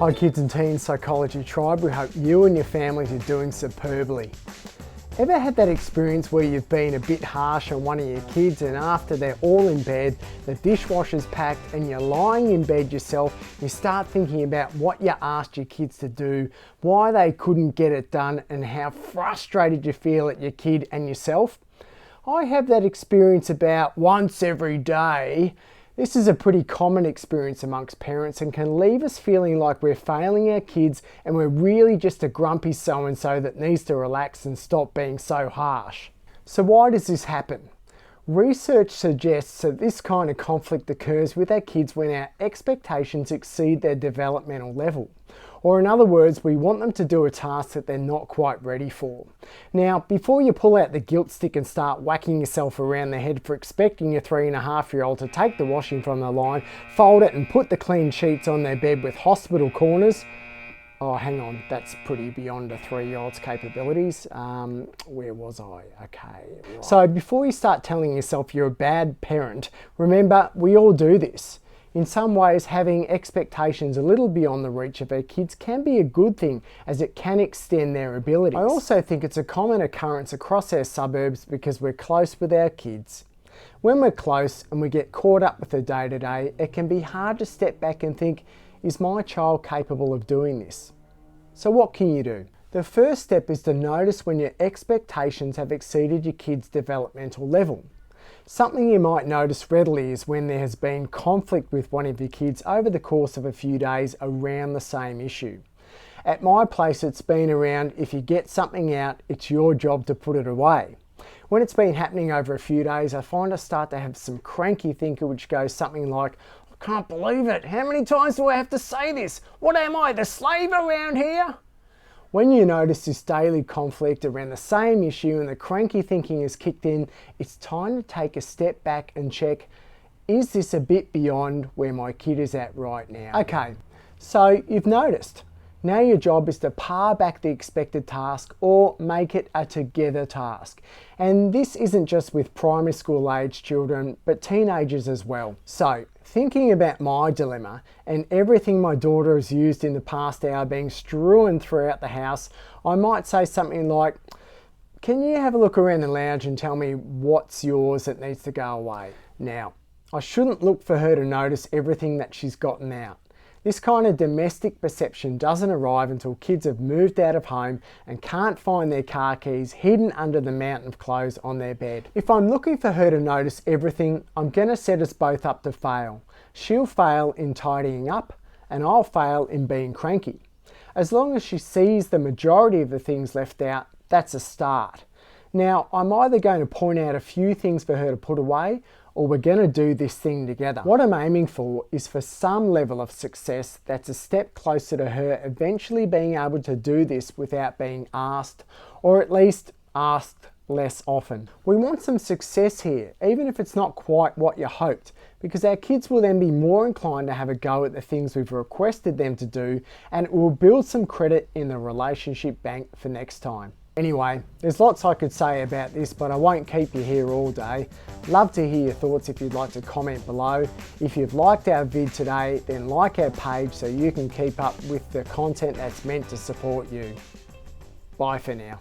Hi Kids and Teens Psychology Tribe, we hope you and your families are doing superbly. Ever had that experience where you've been a bit harsh on one of your kids and after they're all in bed, the dishwasher's packed and you're lying in bed yourself, you start thinking about what you asked your kids to do, why they couldn't get it done and how frustrated you feel at your kid and yourself? I have that experience about once every day. This is a pretty common experience amongst parents and can leave us feeling like we're failing our kids and we're really just a grumpy so-and-so that needs to relax and stop being so harsh. So why does this happen? Research suggests that this kind of conflict occurs with our kids when our expectations exceed their developmental level. Or in other words, we want them to do a task that they're not quite ready for. Now, before you pull out the guilt stick and start whacking yourself around the head for expecting your 3.5-year-old to take the washing from the line, fold it and put the clean sheets on their bed with hospital corners, oh, hang on, that's pretty beyond a 3-year-old's capabilities. Where was I? Okay. Right. So before you start telling yourself you're a bad parent, remember, we all do this. In some ways, having expectations a little beyond the reach of our kids can be a good thing as it can extend their abilities. I also think it's a common occurrence across our suburbs because we're close with our kids. When we're close and we get caught up with the day-to-day, it can be hard to step back and think, is my child capable of doing this? So what can you do? The first step is to notice when your expectations have exceeded your kid's developmental level. Something you might notice readily is when there has been conflict with one of your kids over the course of a few days around the same issue. At my place, it's been around if you get something out, it's your job to put it away. When it's been happening over a few days, I find I start to have some cranky thinker which goes something like, I can't believe it, how many times do I have to say this? What am I, the slave around here? When you notice this daily conflict around the same issue and the cranky thinking is kicked in, it's time to take a step back and check, is this a bit beyond where my kid is at right now? Okay, so you've noticed. Now your job is to par back the expected task or make it a together task. And this isn't just with primary school age children, but teenagers as well. So, thinking about my dilemma and everything my daughter has used in the past hour being strewn throughout the house, I might say something like, can you have a look around the lounge and tell me what's yours that needs to go away? Now, I shouldn't look for her to notice everything that she's gotten out. This kind of domestic perception doesn't arrive until kids have moved out of home and can't find their car keys hidden under the mountain of clothes on their bed. If I'm looking for her to notice everything, I'm going to set us both up to fail. She'll fail in tidying up and I'll fail in being cranky. As long as she sees the majority of the things left out, that's a start. Now, I'm either going to point out a few things for her to put away or we're going to do this thing together. What I'm aiming for is for some level of success that's a step closer to her eventually being able to do this without being asked, or at least asked less often. We want some success here, even if it's not quite what you hoped, because our kids will then be more inclined to have a go at the things we've requested them to do, and it will build some credit in the relationship bank for next time. Anyway, there's lots I could say about this, but I won't keep you here all day. Love to hear your thoughts if you'd like to comment below. If you've liked our vid today, then like our page so you can keep up with the content that's meant to support you. Bye for now.